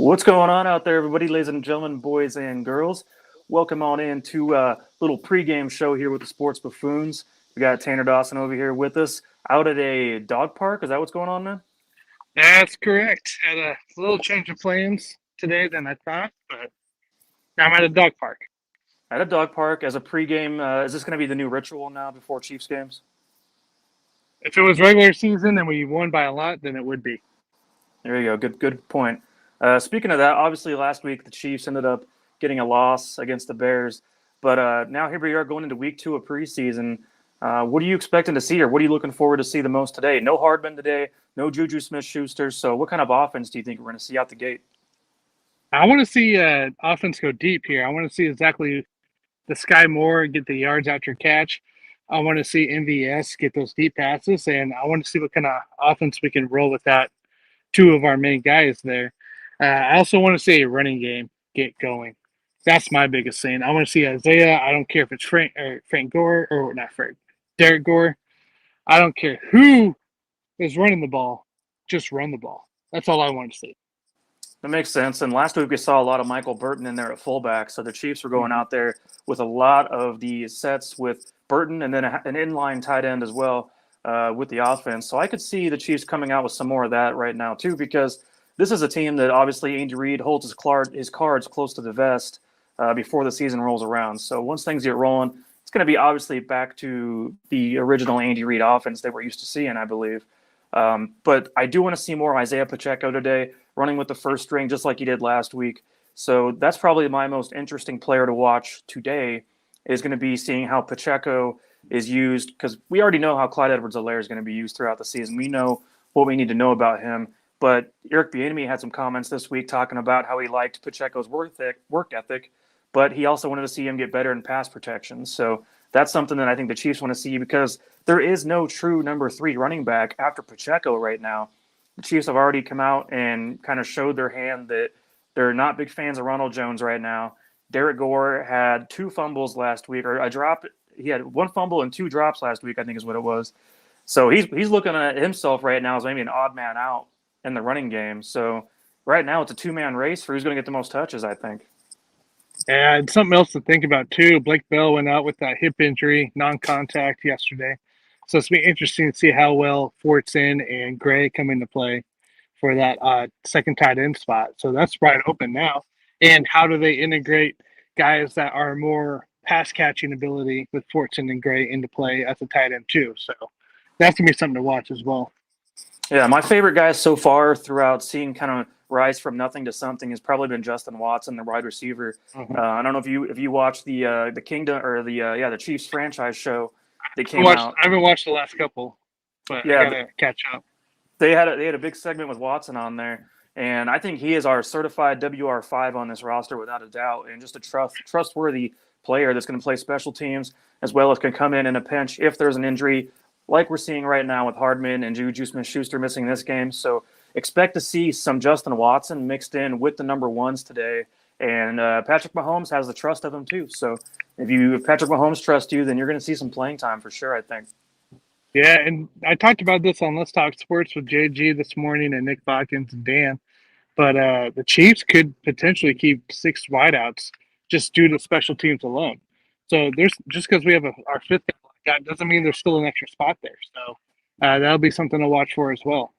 What's going on out there, everybody, ladies and gentlemen, boys and girls? Welcome on in to a little pregame show here with the Sports Buffoons. We got Tanner Dawson over here with us out at a dog park. Is that what's going on, man? That's correct. Had a little change of plans today than I thought, but now I'm at a dog park. At a dog park as a pregame. Is this going to be the new ritual now before Chiefs games? If it was regular season and we won by a lot, then it would be. There you go. Good point. Speaking of that, obviously last week the Chiefs ended up getting a loss against the Bears, but now here we are going into week 2 of preseason. What are you expecting to see, or what are you looking forward to see the most today? No Hardman today, no Juju Smith-Schuster. So what kind of offense do you think we're going to see out the gate? I want to see offense go deep here. I want to see exactly the Sky Moore get the yards after catch. I want to see MVS get those deep passes, and I want to see what kind of offense we can roll with that. Two of our main guys there. I also want to see a running game get going. That's my biggest thing. I want to see Isaiah. I don't care if it's Frank Gore or not Frank, Derek Gore. I don't care who is running the ball. Just run the ball. That's all I want to see. That makes sense. And last week we saw a lot of Michael Burton in there at fullback. So the Chiefs were going out there with a lot of the sets with Burton and then an inline tight end as well with the offense. So I could see the Chiefs coming out with some more of that right now too, because this is a team that obviously Andy Reid holds his cards close to the vest before the season rolls around. So once things get rolling, it's going to be obviously back to the original Andy Reid offense that we're used to seeing, I believe. But I do want to see more Isaiah Pacheco today, running with the first string just like he did last week. So that's probably my most interesting player to watch today is going to be seeing how Pacheco is used, because we already know how Clyde Edwards-Helaire is going to be used throughout the season. We know what we need to know about him. But Eric Bieniemy had some comments this week talking about how he liked Pacheco's work ethic, but he also wanted to see him get better in pass protection. So that's something that I think the Chiefs want to see, because there is no true number 3 running back after Pacheco right now. The Chiefs have already come out and kind of showed their hand that they're not big fans of Ronald Jones right now. Derek Gore had 2 fumbles last week, or a drop. He had 1 fumble and 2 drops last week, I think is what it was. So he's looking at himself right now as maybe an odd man out in the running game. So right now it's a 2-man race for who's going to get the most touches, I think. And something else to think about too. Blake Bell went out with that hip injury, non-contact yesterday. So it's going to be interesting to see how well Fortson and Gray come into play for that second tight end spot. So that's wide open now. And how do they integrate guys that are more pass catching ability with Fortson and Gray into play as a tight end too? So that's going to be something to watch as well. Yeah, my favorite guy so far throughout seeing kind of rise from nothing to something has probably been Justin Watson, the wide receiver. I don't know if you watched the Kingdom or the Chiefs franchise show that came out. I haven't watched the last couple, but I gotta catch up. They had a big segment with Watson on there, and I think he is our certified WR5 on this roster without a doubt, and just a trustworthy player that's going to play special teams as well as can come in a pinch if there's an injury, like we're seeing right now with Hardman and Juju Smith-Schuster missing this game. So expect to see some Justin Watson mixed in with the number 1s today. And Patrick Mahomes has the trust of him too. So if Patrick Mahomes trusts you, then you're going to see some playing time for sure, I think. Yeah, and I talked about this on Let's Talk Sports with JG this morning and Nick Bodkins and Dan. But the Chiefs could potentially keep 6 wideouts just due to special teams alone. So there's just because we have our 5th guy doesn't mean there's still an extra spot there. So that'll be something to watch for as well.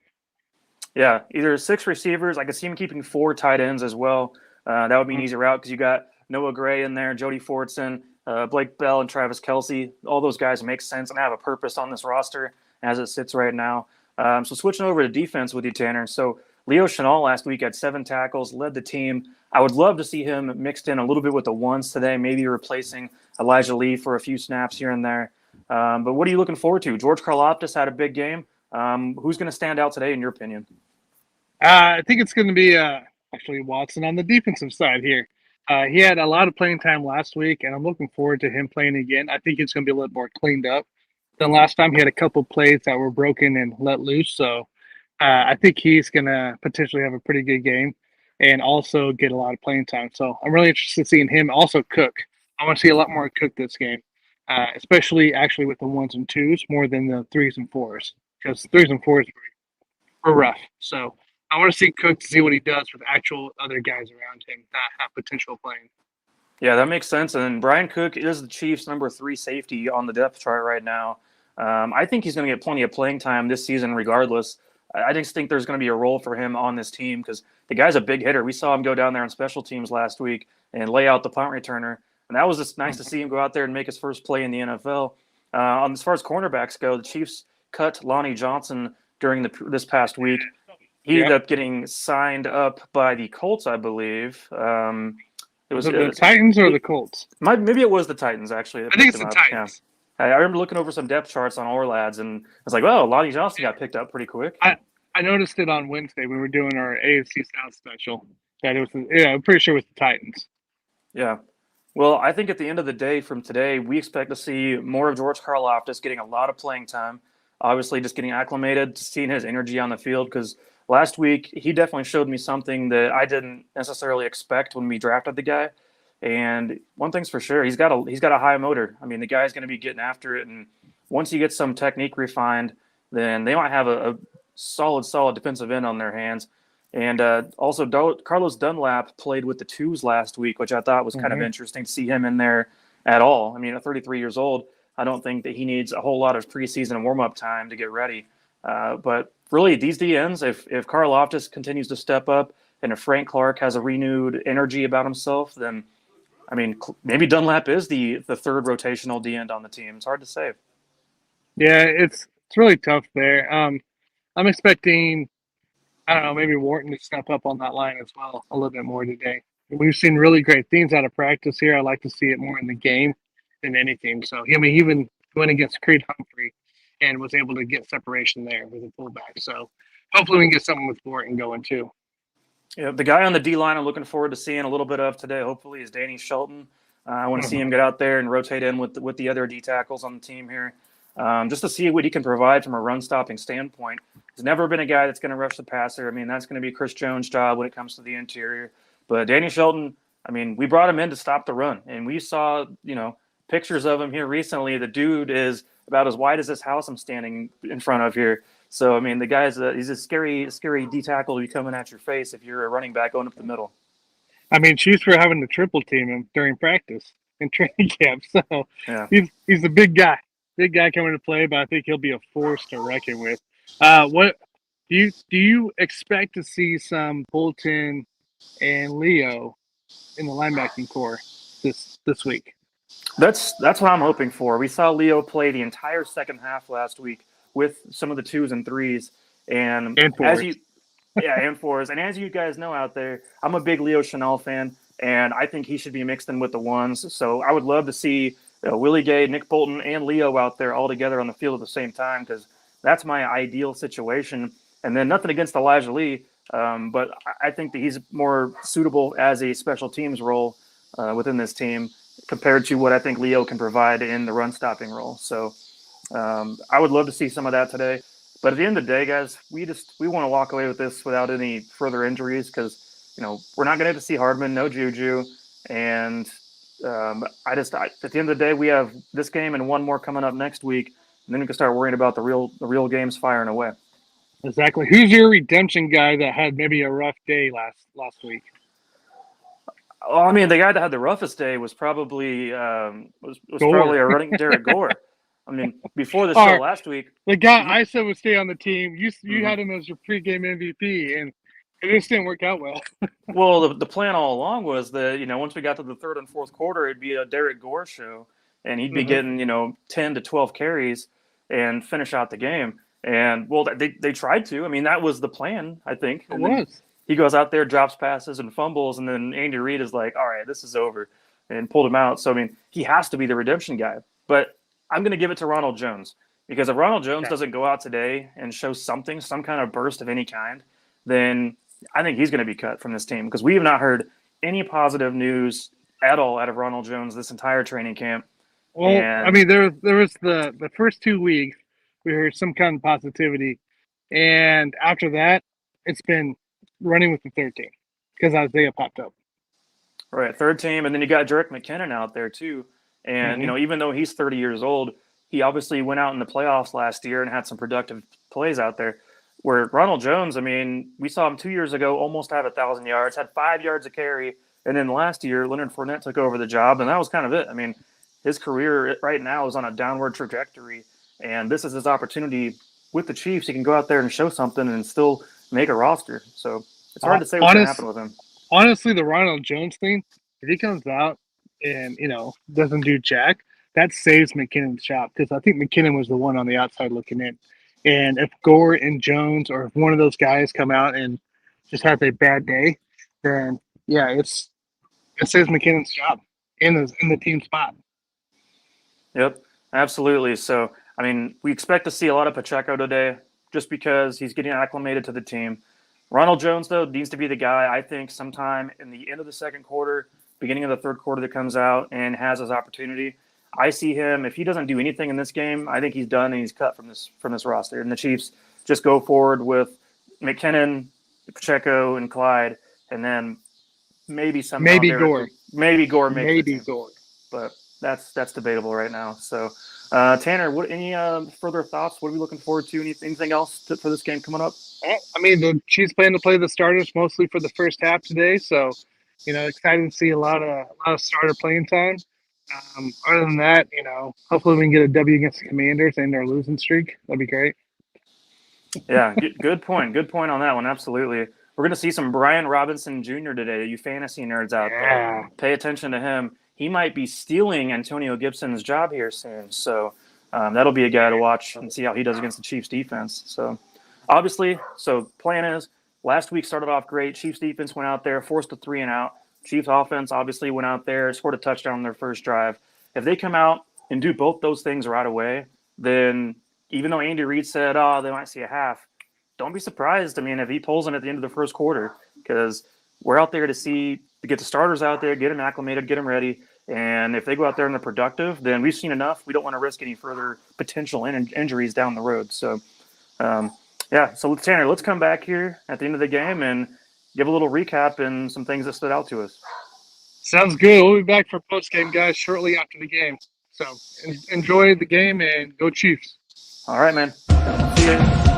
Yeah, either 6 receivers. I could see him keeping 4 tight ends as well. That would be an easy route because you got Noah Gray in there, Jody Fortson, Blake Bell, and Travis Kelce. All those guys make sense and have a purpose on this roster as it sits right now. So switching over to defense with you, Tanner. So Leo Chenal last week had 7 tackles, led the team. I would love to see him mixed in a little bit with the 1s today, maybe replacing Elijah Lee for a few snaps here and there. But what are you looking forward to? George Karlaftis had a big game. Who's going to stand out today, in your opinion? I think it's going to be actually Watson on the defensive side here. He had a lot of playing time last week, and I'm looking forward to him playing again. I think it's going to be a little more cleaned up than last time. He had a couple plays that were broken and let loose. So I think he's going to potentially have a pretty good game and also get a lot of playing time. So I'm really interested in seeing him also cook. I want to see a lot more cook this game, especially actually with the 1s and 2s more than the 3s and 4s, because 3s and 4s were rough. So I want to see Cook to see what he does with actual other guys around him that have potential playing. Yeah, that makes sense. And Brian Cook is the Chiefs' number 3 safety on the depth chart right now. I think he's going to get plenty of playing time this season regardless. I just think there's going to be a role for him on this team because the guy's a big hitter. We saw him go down there on special teams last week and lay out the punt returner. And that was just nice to see him go out there and make his first play in the NFL. As far as cornerbacks go, the Chiefs cut Lonnie Johnson during this past week. He ended up getting signed up by the Colts, I believe. It was the Titans or the Colts? Maybe it was the Titans, actually. I think it's the Titans. Yeah. I remember looking over some depth charts on Ourlads, and I was like, "Oh, Lonnie Johnson got picked up pretty quick." I noticed it on Wednesday when we were doing our AFC South special. That it was, I'm pretty sure it was the Titans. Yeah. Well, I think at the end of the day from today, we expect to see more of George Karlaftis getting a lot of playing time. Obviously, just getting acclimated to seeing his energy on the field because last week he definitely showed me something that I didn't necessarily expect when we drafted the guy. And one thing's for sure, he's got a high motor. I mean, the guy's going to be getting after it, and once he gets some technique refined, then they might have a solid defensive end on their hands. And also, Carlos Dunlap played with the twos last week, which I thought was kind of interesting to see him in there at all. I mean, at 33 years old, I don't think that he needs a whole lot of preseason warm-up time to get ready. But really, these DNs, if Karlaftis continues to step up and if Frank Clark has a renewed energy about himself, then, I mean, maybe Dunlap is the third rotational D end on the team. It's hard to say. Yeah, it's really tough there. I'm expecting, I don't know, maybe Wharton to step up on that line as well a little bit more today. We've seen really great things out of practice here. I like to see it more in the game than anything. So, I mean, he even went against Creed Humphrey and was able to get separation there with a fullback. So hopefully we can get something with Wharton going too. Yeah, the guy on the D line I'm looking forward to seeing a little bit of today, hopefully, is Danny Shelton. I want to see him get out there and rotate in with the other D tackles on the team here, just to see what he can provide from a run stopping standpoint. He's never been a guy that's going to rush the passer. I mean, that's going to be Chris Jones' job when it comes to the interior. But Danny Shelton, I mean, we brought him in to stop the run, and we saw, pictures of him here recently. The dude is about as wide as this house I'm standing in front of here. So, I mean, the guy's he's a scary D tackle to be coming at your face if you're a running back going up the middle. I mean, Chiefs were having to triple team him during practice and training camp. So yeah. He's a big guy coming to play, but I think he'll be a force to reckon with. What do you expect to see some Bolton and Leo in the linebacking core this week? That's what I'm hoping for. We saw Leo play the entire second half last week with some of the 2s and 3s, and fours. And 4s. And as you guys know out there, I'm a big Leo Chanel fan, and I think he should be mixed in with the 1s. So I would love to see Willie Gay, Nick Bolton, and Leo out there all together on the field at the same time because that's my ideal situation. And then nothing against Elijah Lee, but I think that he's more suitable as a special teams role within this team compared to what I think Leo can provide in the run-stopping role. So I would love to see some of that today. But at the end of the day, guys, we want to walk away with this without any further injuries because, we're not going to get to see Hardman, no Juju. And at the end of the day, we have this game and one more coming up next week. And then we can start worrying about the real games firing away. Exactly. Who's your redemption guy that had maybe a rough day last week? Well, I mean, the guy that had the roughest day was probably probably a running Derek Gore. I mean, before the show last week, the guy I said would stay on the team. You had him as your pregame MVP, and it just didn't work out well. Well, the plan all along was that once we got to the third and fourth quarter, it'd be a Derek Gore show, and he'd be getting 10 to 12 carries and finish out the game. And well, they tried to. I mean, that was the plan, I think. It was. He goes out there, drops passes and fumbles, and then Andy Reid is like, "All right, this is over," and pulled him out. So I mean, he has to be the redemption guy. But I'm going to give it to Ronald Jones because if Ronald Jones doesn't go out today and show some kind of burst of any kind, then I think he's going to be cut from this team because we have not heard any positive news at all out of Ronald Jones this entire training camp. Well, I mean, there was the first 2 weeks we heard some kind of positivity, and after that, it's been running with the third team because Isaiah popped up. Right, third team, and then you got Jerick McKinnon out there too. And even though he's 30 years old, he obviously went out in the playoffs last year and had some productive plays out there. Where Ronald Jones, I mean, we saw him 2 years ago almost have 1,000 yards, had 5 yards a carry, and then last year Leonard Fournette took over the job, and that was kind of it. I mean, his career right now is on a downward trajectory, and this is his opportunity with the Chiefs. He can go out there and show something and still make a roster. So it's hard to say what's going to happen with him. Honestly, the Ronald Jones thing, if he comes out and doesn't do jack, that saves McKinnon's shop, because I think McKinnon was the one on the outside looking in. And if Gore and Jones, or if one of those guys come out and just has a bad day, then yeah, it saves McKinnon's job in the team spot. Yep, absolutely. So I mean, we expect to see a lot of Pacheco today, just because he's getting acclimated to the team. Ronald Jones, though, needs to be the guy, I think, sometime in the end of the second quarter, beginning of the third quarter, that comes out and has his opportunity. I see him, if he doesn't do anything in this game, I think he's done and he's cut from this roster. And the Chiefs just go forward with McKinnon, Pacheco, and Clyde, and then maybe Gore. Maybe Gore. But that's debatable right now. So, Tanner, any further thoughts? What are we looking forward to? Anything else for this game coming up? I mean, the Chiefs plan to play the starters mostly for the first half today, so excited to see a lot of starter playing time. Other than that, hopefully we can get a W against the Commanders and their losing streak. That'd be great. Yeah, good point. Good point on that one. Absolutely. We're going to see some Brian Robinson Jr. today. You fantasy nerds out there, pay attention to him. He might be stealing Antonio Gibson's job here soon. So that'll be a guy to watch and see how he does against the Chiefs defense. So obviously, plan is last week started off great. Chiefs defense went out there, forced a 3-and-out. Chiefs offense obviously went out there, scored a touchdown on their first drive. If they come out and do both those things right away, then even though Andy Reid said, they might see a half, don't be surprised. I mean, if he pulls in at the end of the first quarter, because we're out there to get the starters out there, get them acclimated, get them ready. And if they go out there and they're productive, then we've seen enough. We don't want to risk any further potential injuries down the road. So, so Tanner, let's come back here at the end of the game and give a little recap and some things that stood out to us. Sounds good. We'll be back for post-game, guys, shortly after the game. So enjoy the game and go Chiefs. All right, man. See you.